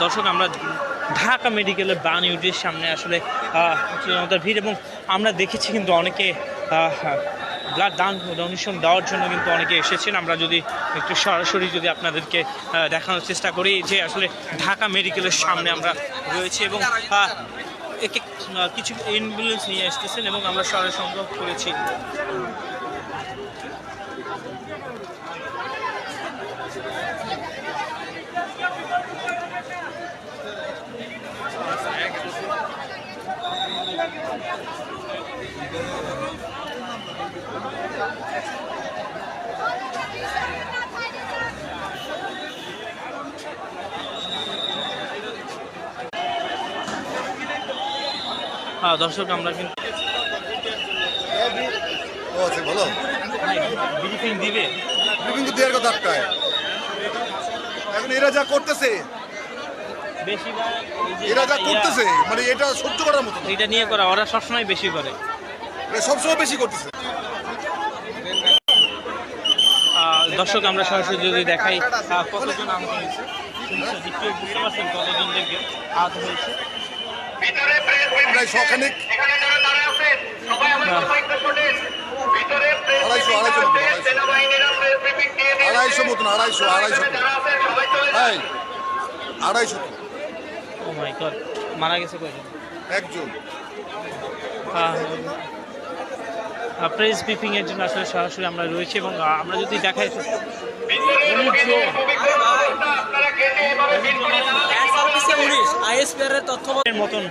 দর্শক আমরা ঢাকা মেডিকেলের বান ইউনিটের সামনে আসলে জনতার ভিড়, এবং আমরা দেখেছি কিন্তু অনেকে ব্লাড দান ডোনেশন দেওয়ার জন্য কিন্তু অনেকে এসেছেন। আমরা যদি একটু সরাসরি যদি আপনাদেরকে দেখানোর চেষ্টা করি যে আসলে ঢাকা মেডিকেলের সামনে আমরা রয়েছি, এবং কিছু অ্যাম্বুলেন্স নিয়ে আসতেছেন এবং আমরা সরাসরি সংগ্রহ করেছি। দর্শক আমরা কিন্তু ভালো ব্রিফিং দিবে, ব্রিফিং তো দেওয়ার কথা একটা। এখন এরা যা করতেছে, এরা যা করতেছে মানে এটা সহ্য করার মতো। এটা নিয়ে করা ওরা সবসময় বেশি করে, সবসময় বেশি করতেছে। দর্শক আমরা সরাসরি যদি দেখাই কতজন আহত হয়েছে, নিশ্চয়ই বুঝতে পারছেন কতজন আহত হয়েছে। প্রায় শখানেক, আড়াইশো মতন, আড়াইশো ও মাই গড, মারা গেছে কয়জন? একজন। প্রেস ব্রিফিং এর জন্য আসলে সরাসরি আমরা রয়েছি, এবং আমরা যদি দেখাই মতন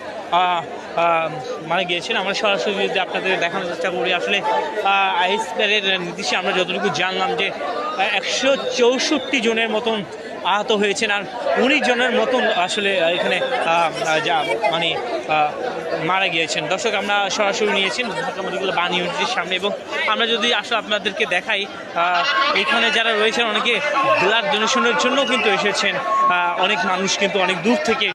মারা গিয়েছেন। আমরা সরাসরি যদি আপনাদের দেখানোর চেষ্টা করি, আসলে আইএসপিআরের নির্দেশে আমরা যতটুকু জানলাম যে 164 জনের মতন আহত হয়েছেন, আর 19 জনের মতন আসলে এখানে যা মানে মারা গিয়েছেন। দর্শক আমরা সরাসরি নিয়েছেন ঢাকা মেডিকেল বান ইউনিটের সামনে, এবং আমরা যদি আসলে আপনাদেরকে দেখাই এখানে যারা রয়েছেন অনেকে ব্লাড ডোনেশনের জন্য কিন্তু এসেছেন, অনেক মানুষ কিন্তু অনেক দূর থেকে।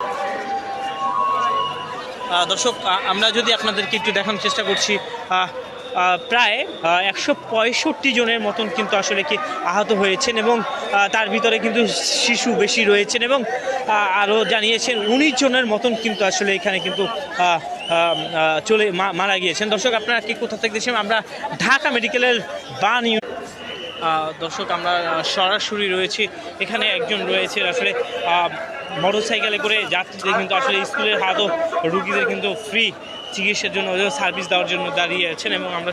দর্শক আমরা যদি আপনাদেরকে একটু দেখানোর চেষ্টা করছি, প্রায় 165 জনের মতন কিন্তু আসলে কি আহত হয়েছেন, এবং তার ভিতরে কিন্তু শিশু বেশি রয়েছেন, এবং আরও জানিয়েছেন 19 জনের মতন কিন্তু আসলে এখানে কিন্তু মারা গিয়েছেন। দর্শক আপনারা কি কোথা থেকে দেখছেন? আমরা ঢাকা মেডিকেলের বান দর্শক আমরা সরাসরি রয়েছি, এখানে একজন রয়েছে আসলে মোটর সাইকেলে করে যাত্রীদের কিন্তু আসলে স্কুলের হাতও রুগীদের কিন্তু ফ্রি চিকিৎসার জন্য সার্ভিস দেওয়ার জন্য দাঁড়িয়ে আছেন, এবং আমরা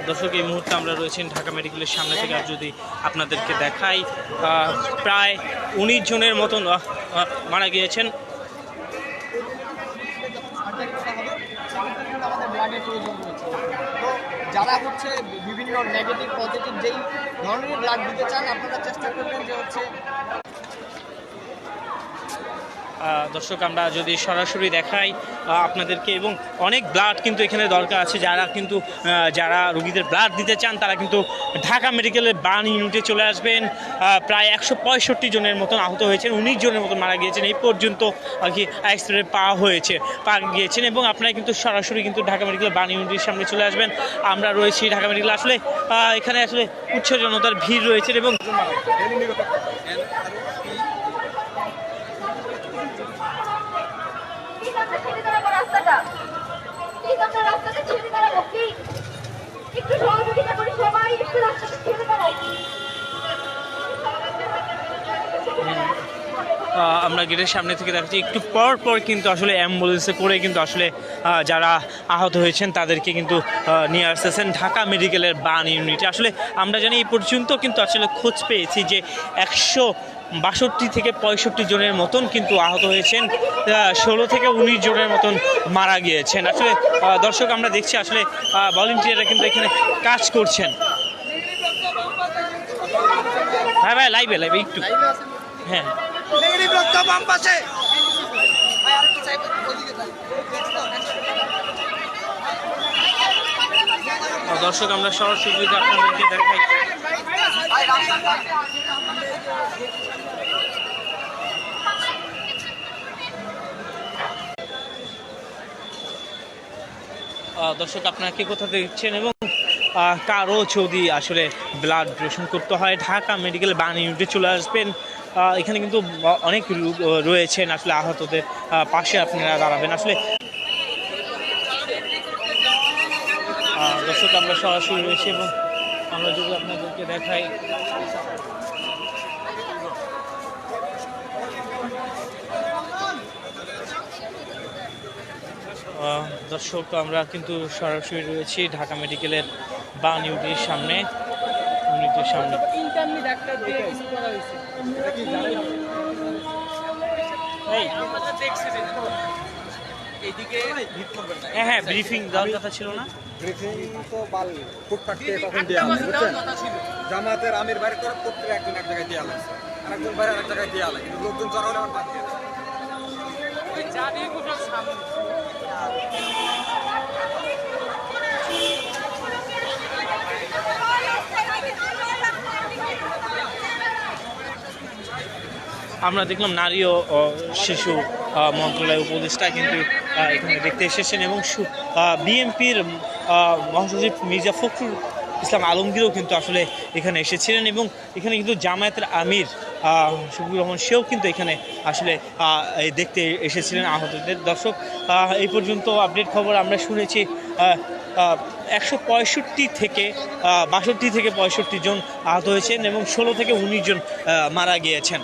দর্শক এই মুহূর্তে আমরা রয়েছেন ঢাকা মেডিকেলের সামনে থেকে। আর যদি আপনাদেরকে দেখাই প্রায় 19 জনের মতন মারা গিয়েছেন। যারা হচ্ছে বিভিন্ন নেগেটিভ পজিটিভ যেই ধরনের ব্লাড দিতে চান আপনারা চেষ্টা করবেন যে হচ্ছে। দর্শক আমরা যদি সরাসরি দেখাই আপনাদেরকে, এবং অনেক ব্লাড কিন্তু এখানে দরকার আছে, যারা রোগীদের ব্লাড দিতে চান তারা কিন্তু ঢাকা মেডিকেলের বান ইউনিটে চলে আসবেন। প্রায় 165 জনের মতন আহত হয়েছেন, 19 জনের মতন মারা গিয়েছেন এই পর্যন্ত আর কি এক্সরে পাওয়া গিয়েছেন, এবং আপনারা কিন্তু সরাসরি কিন্তু ঢাকা মেডিকেলের বান ইউনিটের সামনে চলে আসবেন। আমরা রয়েছি ঢাকা মেডিকেল, আসলে এখানে আসলে উচ্চ জনতার ভিড় রয়েছে, এবং আমরা গেটের সামনে থেকে দেখছি একটু পর কিন্তু আসলে অ্যাম্বুলেন্সে করে কিন্তু আসলে যারা আহত হয়েছেন তাদেরকে কিন্তু নিয়ে আসতেছেন ঢাকা মেডিকেলের বান ইউনিটে। আসলে আমরা জানি এই পর্যন্ত কিন্তু আসলে খোঁজ পেয়েছি যে 162 থেকে 65 জনের মতন কিন্তু আহত হয়েছেন, 16 থেকে 19 জনের মতন মারা গিয়েছেন। আসলে দর্শক আমরা দেখছি আসলে ভলেন্টিয়াররা কিন্তু এখানে কাজ করছেন। ভাই লাইভে একটু, হ্যাঁ দর্শক আমরা সরাসরি যদি আপনাদেরকে দেখাই, দর্শক আপনারা কি কোথা দেখছেন, এবং কারো যদি আসলে ব্লাড ডোনেশন করতে হয় ঢাকা মেডিকেল বান ইউনিটে চলে আসবেন। এখানে কিন্তু অনেক লোক রয়েছেন আসলে আহতদের পাশে আপনারা দাঁড়াবেন। আসলে দর্শক আমরা সরাসরি রয়েছি এবং আমরা যদি আপনাদেরকে দেখাই দর্শক আমরা কিন্তু সরাসরি রয়েছি ঢাকা মেডিকেলের বান ইউনিটের সামনে। হ্যাঁ ব্রিফিং দেওয়ার কথা ছিল না। ব্রিফিং তো ফুটপাথে তখন দেওয়া হয় বুঝছেন। জামাতের আমির বাইরে করে প্রত্যেক একজন এক জায়গায় দেওয়া লাগছে, আরেকজন বাইরে আরেক জায়গায় দেওয়া লাগে, কিন্তু লোকজন জড়ো হলে আমার বাদ দিয়ে আমরা দেখলাম নারী ও শিশু মন্ত্রণালয়ের উপদেষ্টা কিন্তু এখানে দেখতে এসেছেন এবং বিএনপির মহাসচিব মির্জা ফখরুল ইসলাম আলমগীরও কিন্তু আসলে এখানে এসেছিলেন এবং এখানে কিন্তু জামায়াতের আমির শফিকুর রহমান সেও কিন্তু এখানে আসলে দেখতে এসেছিলেন আহতদের। দর্শক এই পর্যন্ত আপডেট খবর আমরা শুনেছি 165 থেকে 65 জন আহত হয়েছেন এবং 16 থেকে 19 জন মারা গিয়েছেন।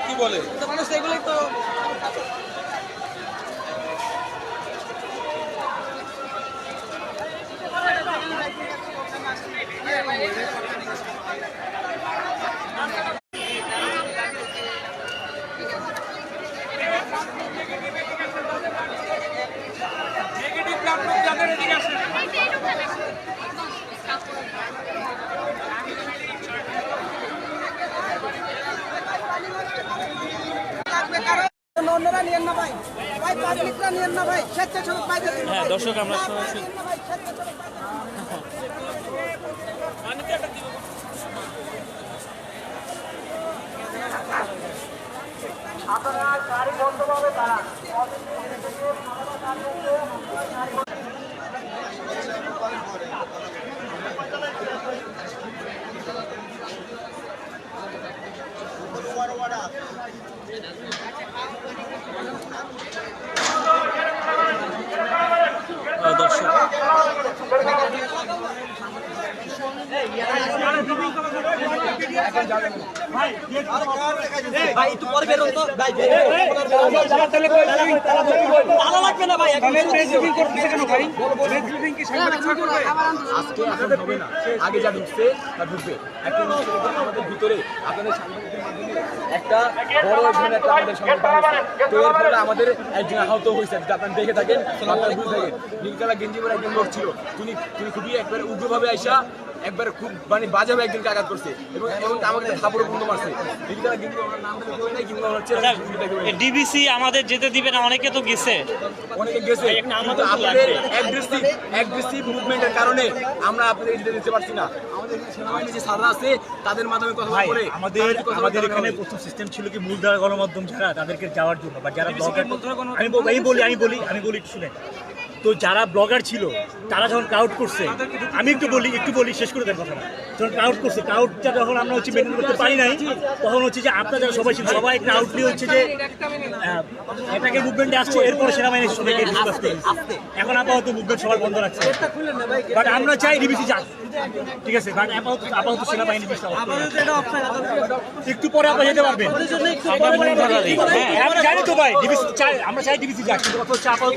কি বলে মানুষ এগুলোই তো অন্যরা নিয়েন না ভাই, ভাই পাবলিকরা নিয়েন না ভাই, স্বেচ্ছাসেবক ভাই। হ্যাঁ দর্শক আমরা সরাসরি আপনারা গাড়ি বন্ধভাবে দাঁড়ান। দর্শক ভাই একটু পরে বেরোন তো ভাই, তালা লাগবে না ভাই, আজকে এখন হবে না, আগে যা ঢুকছে তা ঢুকবে। এখন আমাদের ভিতরে আপনাদের সাংবাদিকদের মাধ্যমে একটা বড় ধরনের একটা আমাদের সংগঠন হয়েছে। তো এর ফলে আমাদের একজন আহত হয়েছে, যেটা আপনারা দেখে থাকেন, আপনারা বুঝে থাকেন। নীলকালা গেঞ্জি পরে একজন লোক ছিল, তিনি খুবই একবারে উগ্রভাবে আইসা একবারে খুব মানে বাজাবে একজনকে আঘাত করছে এবং আমাকে খাবারও বন্ধ মারছে। নীলকালা গেঞ্জি ওনার নাম ধরে নাই, কিন্তু হচ্ছে ডিবিসি আমাদের যেতে দিবে না, অনেকে তো গেছে, অনেকে গেছে, কিন্তু আপনাদের অ্যাগ্রেসিভ মুভমেন্টের কারণে আমরা আপনাদের যেতে দিতে পারছি না। আমাদের সেনাবাহিনী যে সাররা আছে তাদের মাধ্যমে কথা বলে আমাদের এখানে প্রথম সিস্টেম ছিল কি মূলধারা গণমাধ্যম যারা তাদেরকে যাওয়ার জন্য বা যারা ব্লগার, আমি বলি শুনে, তো যারা ব্লগার ছিল তারা যখন ক্রাউড করছে, আমি একটু বলি শেষ করে দেন কথাটা, যখন ক্রাউড করছে, ক্রাউডটা যখন আমরা হচ্ছে মেনটেন করতে পারি নাই, তখন হচ্ছে যে আপনারা যারা সবাই ছিল সবাই ক্রাউড নিয়ে হচ্ছে যে এটাকে মুভমেন্টে আসছে, এরপরে সেনাবাহিনী সবাইকে ডিসকাস করে এখন আপাতত মুভমেন্ট সবার বন্ধ রাখছে। বাট আমরা চাই ডিবিসি যাক, ঠিক আছে, বাট আপাতত সেনাবাহিনী একটু পরে আপনারা যেতে পারবেন। আমি জানি তো ভাই ডিবিসি চাই, আমরা চাই ডিবিসি যাক, কিন্তু কথা হচ্ছে আপাতত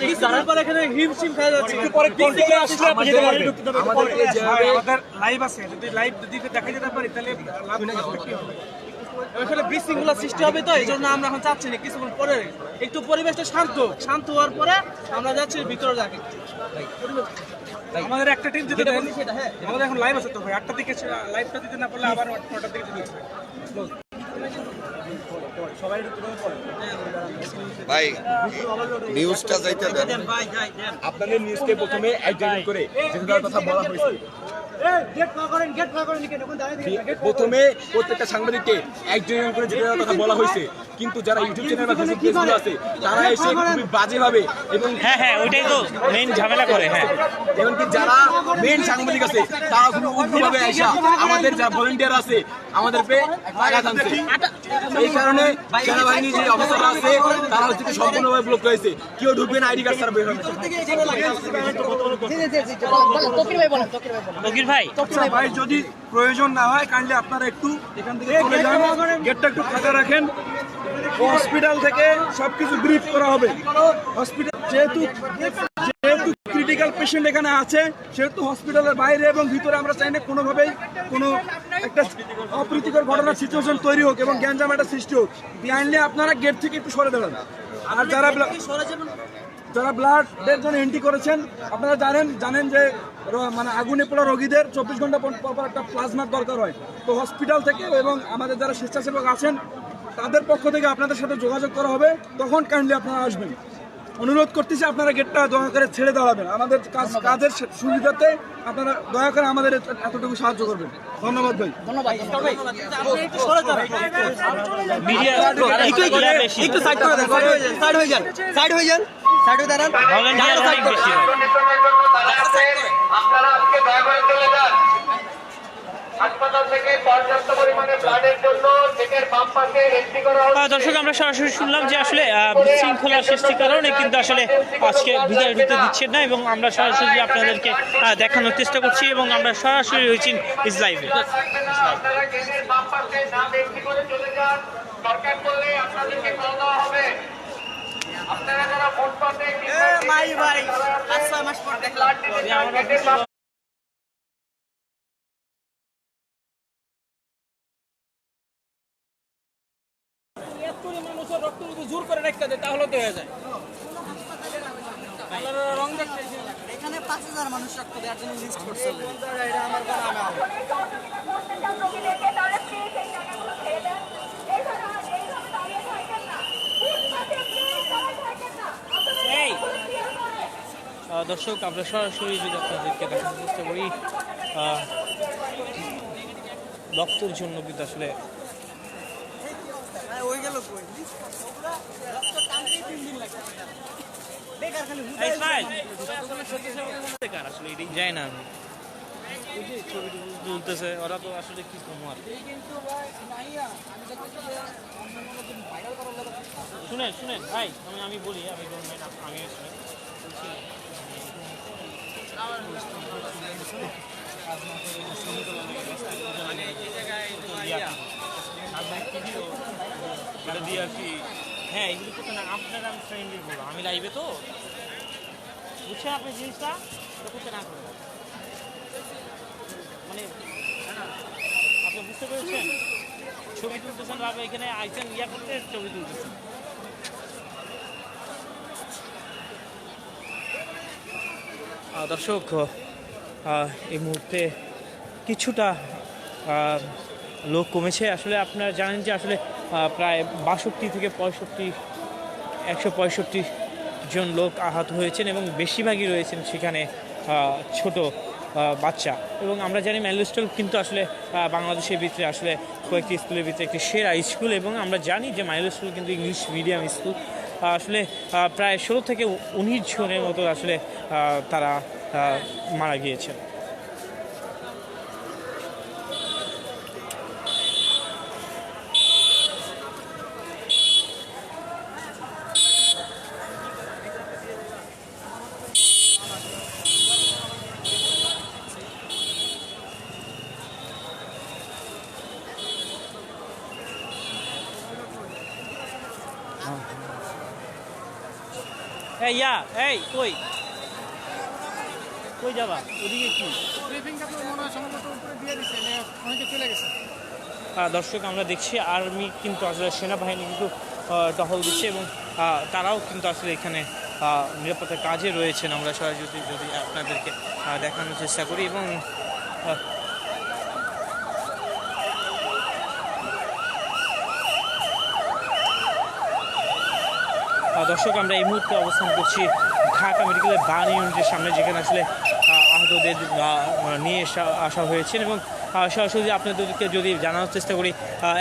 এখানে হিমশিম খাওয়া যাচ্ছে, একটু পরে কন্ট্রোলে আসলে আপনি যেতে পারবেন। আমাদের লাইভ আছে, যদি লাইভ দিতে দেখা যেতে পারি তাহলে আসলে বিশৃঙ্খলা সৃষ্টি হবে, তো এই জন্য আমরা এখন চাচ্ছি না কিছুক্ষণ পরে একটু পরিবেশটা শান্ত হওয়ার পরে আমরা যাচ্ছি ভিতরে যাকে। আমাদের একটা টিম যেতে দেন, আমাদের এখন লাইভ আছে তো ভাই, 8টার দিকে লাইভটা দিতে না পারলে আবার 9টার দিকে দিতে হবে। ভাই নিউজটা যাইতে দেন। আপনাদের নিউজকে প্রথমে একজন করে যেতে দেওয়ার কথা বলা হয়েছে। প্রথমে প্রত্যেকটা সাংবাদিককে একজন করে যেটা কথা বলা হয়েছে, কিন্তু যারা ইউটিউব চ্যানেল বা ফেসবুক পেজগুলো আছে তারা এসে খুবই বাজেভাবে এবং হ্যাঁ ওইটাই তো মেন ঝামেলা করে। হ্যাঁ এমনকি যারা মেন সাংবাদিক আছে তারা খুবই উগ্রভাবে আসা আমাদের যারা ভলেন্টিয়ার আছে আমাদেরকে আঘাত আনছে। এই কারণে সেনাবাহিনী যে অফিসাররা আছে তারা হচ্ছে সম্পূর্ণভাবে ব্লক হয়েছে, কেউ ঢুকবে না, আইডি কার্ড ছাড়া বের হবে। তকির ভাই আচ্ছা ভাই, যদি প্রয়োজন না হয় কাইন্ডলি আপনারা একটু এখান থেকে চলে যান, গেটটা একটু ফাঁকা রাখেন। হসপিটাল থেকে সবকিছু ব্রিফ করা হবে। হসপিটাল যেহেতু ক্রিটিক্যাল পেশেন্ট এখানে আছে, সেহেতু হসপিটালের বাইরে এবং ভিতরে আমরা চাই না কোনোভাবেই কোনো একটা অপ্রীতিকর ঘটনার সিচুয়েশন তৈরি হোক এবং গ্যাঞ্জাম একটা সৃষ্টি হোক। কাইন্ডলি আপনারা গেট থেকে একটু সরে দাঁড়ান। আর যারা ব্লাডের জন্য এন্ট্রি করেছেন, আপনারা জানেন যে মানে আগুনে পোড়া রোগীদের 24 ঘন্টা পর একটা প্লাজমার দরকার হয়। তো হসপিটাল থেকে এবং আমাদের যারা স্বেচ্ছাসেবক আছেন তাদের পক্ষ থেকে আপনাদের সাথে যোগাযোগ করা হবে, তখন কাইন্ডলি আপনারা আসবেন। অনুরোধ করতেছি আপনারা গেটটা দয়া করে ছেড়ে দাঁড়াবেন। আমাদের কাজের সুবিধাতে আপনারা দয়া করে আমাদের এতটুকু সাহায্য করবেন। ধন্যবাদ ভাই। মিডিয়া একটু সাইড করে দেন, সাইড হয়ে যান, সাইড হয়ে দাঁড়ান। ভলেন্টিয়ার অনেক বেশি হয়। আপনারা আজকে দয়া করে চলে যান। হাসপাতাল থেকে পর্যাপ্ত পরিমাণে ব্লাডের জন্য গেটের বাম পাশে এন্ট্রি করা হচ্ছে। দর্শক আমরা সরাসরি শুনলাম যে আসলে বিশৃঙ্খলা সৃষ্টির কারণে কিন্তু আসলে আজকে ভিতরে ঢুকতে দিচ্ছেন না, এবং আমরা সরাসরি আপনাদেরকে দেখানোর চেষ্টা করছি এবং আমরা সরাসরি রয়েছি ইজ লাইভে। আপনারা গেটের বাম পাশে নাম এন্ট্রি করে চলে যান। দরকার পড়লে আপনাদেরকে কল দেওয়া হবে। আপনারা যারা ফুটপাতে ভাই 5-6 মাস পর দেখলাম। গেটের বাম মানুষের রক্ত যদি জোর করে রাখতে দেয় তাহলে তো হয়ে যায়। রং দেখতে এখানে 5000 মানুষ রক্ত দেওয়ার জন্য লিস্ট করছে। এটা আমার দর্শক আমরা সরাসরি যদি আপনাদেরকে দেখানোর চেষ্টা করি, রক্তের জন্য কিন্তু আসলে হয়ে গেল কই রক্ত টানতেই 3 দিন লাগে। বেকার খালি আসলে এটাই যায় না। আমি ছবি তুলতেছে ওরা, তো আসলে কি কমার। শুনেন ভাই, আমি বলি, আমি বলছি হ্যাঁ এগুলো করতে না, আপনার আমি ফ্রেন্ডলি বলবো, আমি লাইভে তো বুঝছেন আপনি জিনিসটা করতে না করবো, মানে আপনি বুঝতে পেরেছেন। ছবি তুলতেছেন বাবা, এখানে আইসেন ইয়া করতে ছবি তুলতেছেন। দর্শক এই মুহূর্তে কিছুটা লোক কমেছে। আসলে আপনারা জানেন যে আসলে প্রায় 62 থেকে 165 জন লোক আহত হয়েছেন এবং বেশিরভাগই রয়েছেন সেখানে ছোট বাচ্চা। এবং আমরা জানি মাইলস্টোন কিন্তু আসলে বাংলাদেশের ভিতরে আসলে কয়েকটি স্কুলের ভিতরে একটি সেরা স্কুল, এবং আমরা জানি যে মাইলস্টোন কিন্তু ইংলিশ মিডিয়াম স্কুল। আসলে প্রায় 16 থেকে 19 জনের মতো আসলে তারা মারা গিয়েছেন। এই কই যাবা, ওদিকে কি? দর্শক আমরা দেখছি আর্মি কিন্তু আসলে সেনাবাহিনী কিন্তু টহল দিচ্ছে, এবং তারাও কিন্তু আসলে এখানে নিরাপত্তার কাজে রয়েছেন। আমরা সরাসরি যদি আপনাদেরকে দেখানোর চেষ্টা করি, এবং দর্শক আমরা এই মুহূর্তে অবস্থান করছি ঢাকা মেডিকেলের বার্ন ইউনিটের সামনে, যেখানে আসলে আহত আহতদের নিয়ে আসা হয়েছে এবং সরাসরি আপনাদেরকে যদি জানানোর চেষ্টা করি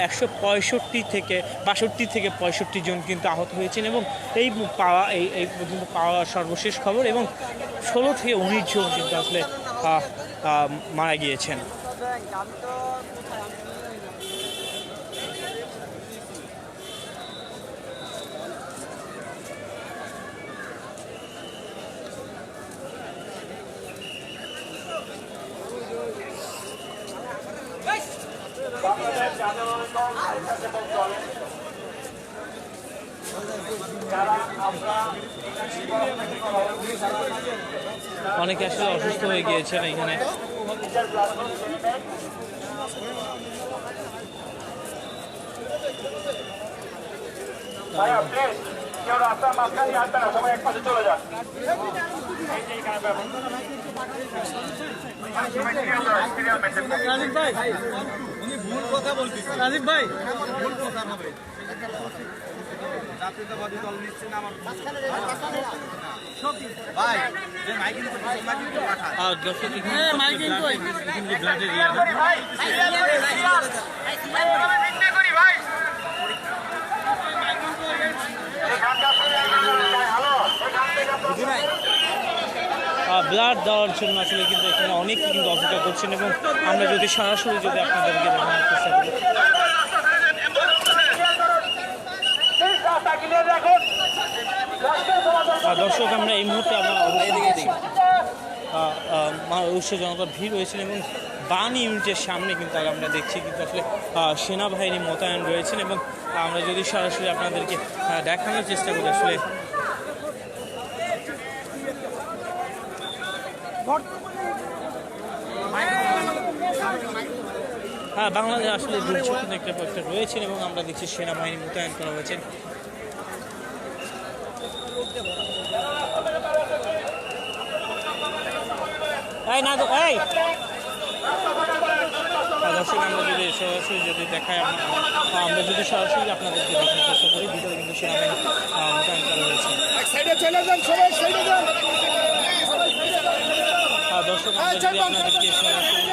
165 থেকে 65 জন কিন্তু আহত হয়েছেন এবং এই পাওয়া এই পর্যন্ত পাওয়া সর্বশেষ খবর এবং 16 থেকে 19 জন কিন্তু আসলে মারা গিয়েছেন। অনেকে আসলে অসুস্থ হয়ে গিয়েছেন এখানে। কেউ রাস্তার মাঝখানে আসবে না, সবাই এক পাশে চলে যান। রাজীব ভাই দর্শক ব্লাড দেওয়ার জন্য আসলে কিন্তু এখানে অনেকে কিন্তু অপেক্ষা করছেন এবং আমরা যদি সরাসরি যদি আপনাদেরকে দেখানোর চেষ্টা করি, দর্শক আমরা এই মুহূর্তে আমরা উৎসব জনতার ভিড় হয়েছেন এবং বান ইউনিটের সামনে কিন্তু আমরা দেখছি কিন্তু আসলে সেনাবাহিনী মোতায়েন রয়েছেন এবং আমরা যদি সরাসরি আপনাদেরকে দেখানোর চেষ্টা করি আসলে বাংলাদেশ আসলে দুর্যোগ একটা রয়েছেন এবং আমরা দেখছি সেনাবাহিনী মোতায়েন করা হয়েছে। দর্শক আমরা যদি সরাসরি যদি দেখাই আমরা যদি সরাসরি আপনাদেরকে দেখার চেষ্টা করি, ভিতরে কিন্তু সেনাবাহিনী মোতায়েন করা হয়েছে। দর্শক আমরা যদি আপনাদেরকে সরাসরি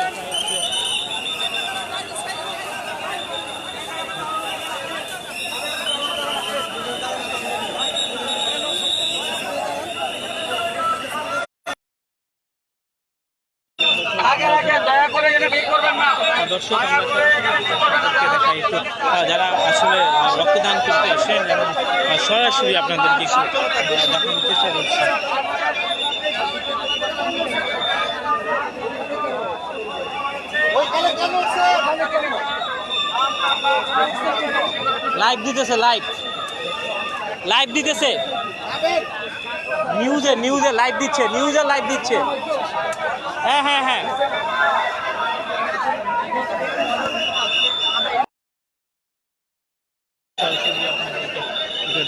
দর্শক আমরা দেখাই একটু যারা আসলে রক্তদান করতে এসেন এবং সরাসরি আপনাদেরকে দেখানোর চেষ্টা করছি। লাইভ দিতেছে, লাইভ দিতেছে, নিউজে লাইভ দিচ্ছে, লাইভ দিচ্ছে। হ্যাঁ হ্যাঁ হ্যাঁ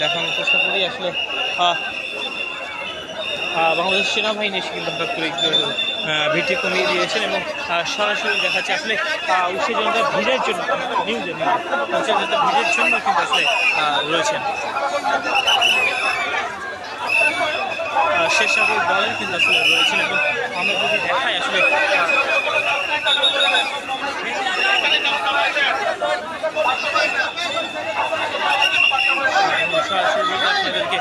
দেখানোর চেষ্টা করি আসলে বাংলাদেশ সেনাবাহিনী এসে কিন্তু হঠাৎ করে ভিড়টি কমিয়ে দিয়েছেন এবং সরাসরি দেখাচ্ছে আসলে উৎসেজনতা ভিড়ের জন্য উৎসেজনতা ভিড়ের জন্য কিন্তু আসলে রয়েছেন স্বেচ্ছাসেবক দলের কিন্তু আসলে রয়েছেন এবং আমরা যদি দেখাই আসলে সরাসরি আপনাদেরকে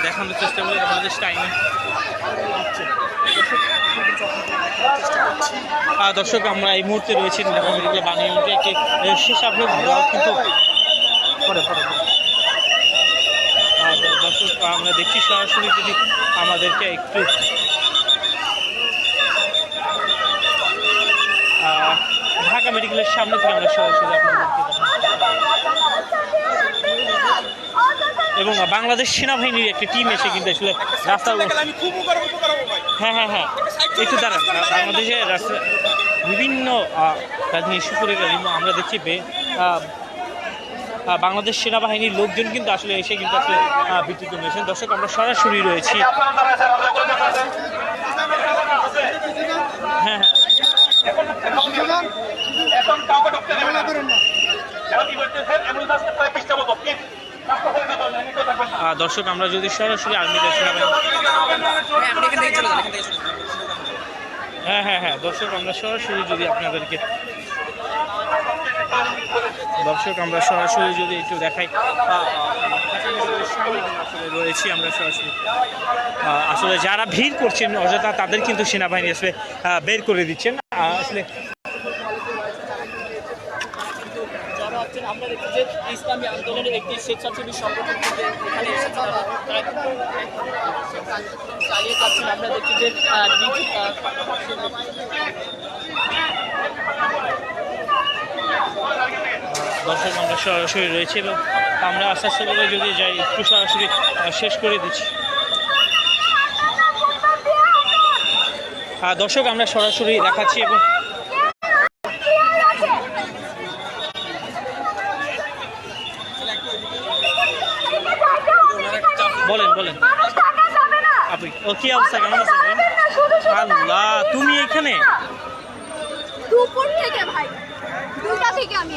দেখানোর চেষ্টা করি বাংলাদেশ টাইমে। দর্শক আমরা এই মুহূর্তে রয়েছি বানিয়ে একটি স্বেচ্ছাসেবক দল কিন্তু দর্শক আমরা দেখছি সরাসরি যদি আমাদেরকে একটু ঢাকা মেডিকেলের সামনে থেকে আমরা সরাসরি আপনাদেরকে এবং বাংলাদেশ সেনাবাহিনীর একটি টিম এসে কিন্তু আসলে রাস্তার হ্যাঁ একটু দাঁড়ান। বাংলাদেশের রাস্তা বিভিন্ন রাজনীতি ইস্যু করে আমরা দেখছি বাংলাদেশ সেনাবাহিনীর লোকজন কিন্তু আসলে এসে কিন্তু আসলে বিদ্যুৎ নিয়েছেন। দর্শক আমরা সরাসরি রয়েছি। হ্যাঁ দর্শক আমরা যদি সরাসরি আর্মিদের সেনাবাহিনী হ্যাঁ দর্শক আমরা সরাসরি যদি আপনাদেরকে একটু দেখাই সামনে আসলে রয়েছি আমরা সরাসরি আসলে যারা ভিড় করছেন অযথা তাদের কিন্তু সেনাবাহিনী আসলে বের করে দিচ্ছেন আসলে যারা হচ্ছেন আমরা দেখছি যে ইসলামী আন্দোলনের একটি স্বেচ্ছাসেবী সংগঠন থেকে এখানে এসেছে তারা কিন্তু চালিয়ে যাচ্ছেন। আমরা দেখছি যে দর্শক আমরা সরাসরি রয়েছে এবং আমরা আস্তে আস্তে করে যদি যাই একটু সরাসরি শেষ করে দিচ্ছি। দর্শক আমরা সরাসরি দেখাচ্ছি এবং বলেন আপনি ও কি অবস্থা, কেমন আছেন? আল্লাহ, তুমি এখানে দুপুর থেকে ভাই 2টা থেকে আমি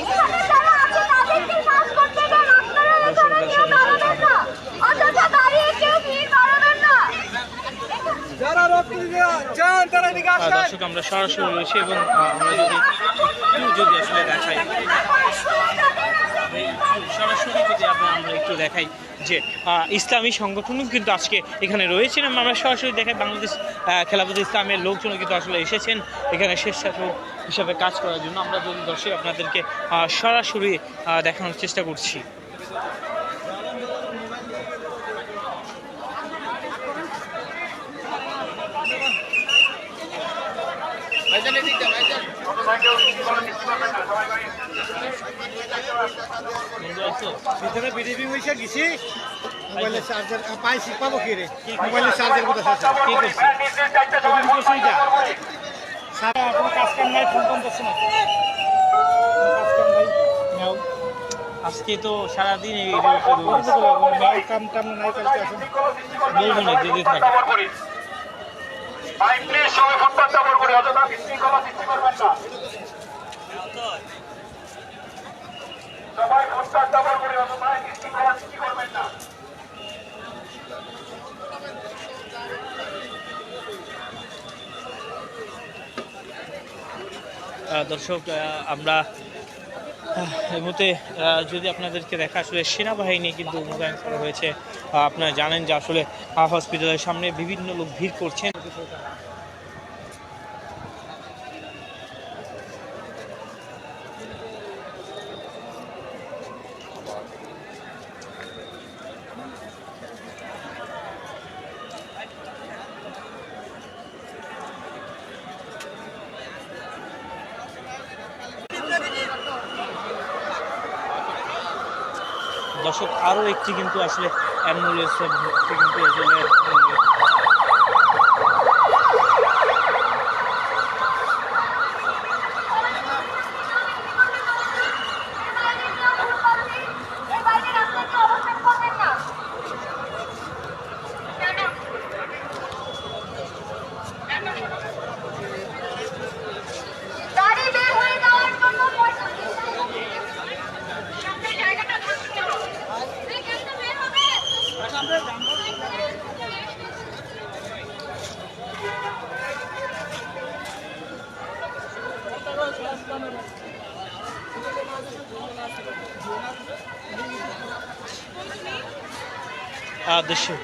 দর্শক আমরা সরাসরি রয়েছি এবং আমরা যদি আসলে দেখাই সরাসরি যদি আমরা একটু দেখাই যে ইসলামী সংগঠনও কিন্তু আজকে এখানে রয়েছেন। আমরা সরাসরি দেখাই বাংলাদেশ খেলাফত ইসলামের লোকজন কিন্তু আসলে এসেছেন এখানে স্বেচ্ছাসেবক হিসাবে কাজ করার জন্য। আমরা যদি দর্শক আপনাদেরকে সরাসরি দেখানোর চেষ্টা করছি। ভিতরে বিডিপি বসে গেছি, মোবাইলের চার্জার পাইছি, পাবো কি রে? মোবাইলের চার্জার কোথায় কি করছি? আপনার কাজ কাম নাই, ফোন ফোন করছে না, কাজ কাম নাই। আজকে তো সারাদিন কাম টাম নাই, কালকে আসুন বলবো না যদি থাকে। ভাই প্লিজ সবাই ফুটপাত ব্যবহার করে অযথা বিশৃঙ্খলা সৃষ্টি করবেন না। সবাই ফুটপাত ব্যবহার করে অযথা বিশৃঙ্খলা সৃষ্টি করবেন না। দর্শক আমরা এই মুহূর্তে যদি আপনাদেরকে দেখা আসলে সেনাবাহিনী কিন্তু মোতায়েন করা হয়েছে। আপনারা জানেন যে আসলে হসপিটালের সামনে বিভিন্ন লোক ভিড় করছেন। দর্শক আরও একটি কিন্তু আসলে অ্যাম্বুলেন্সের কিন্তু এজন্য দর্শক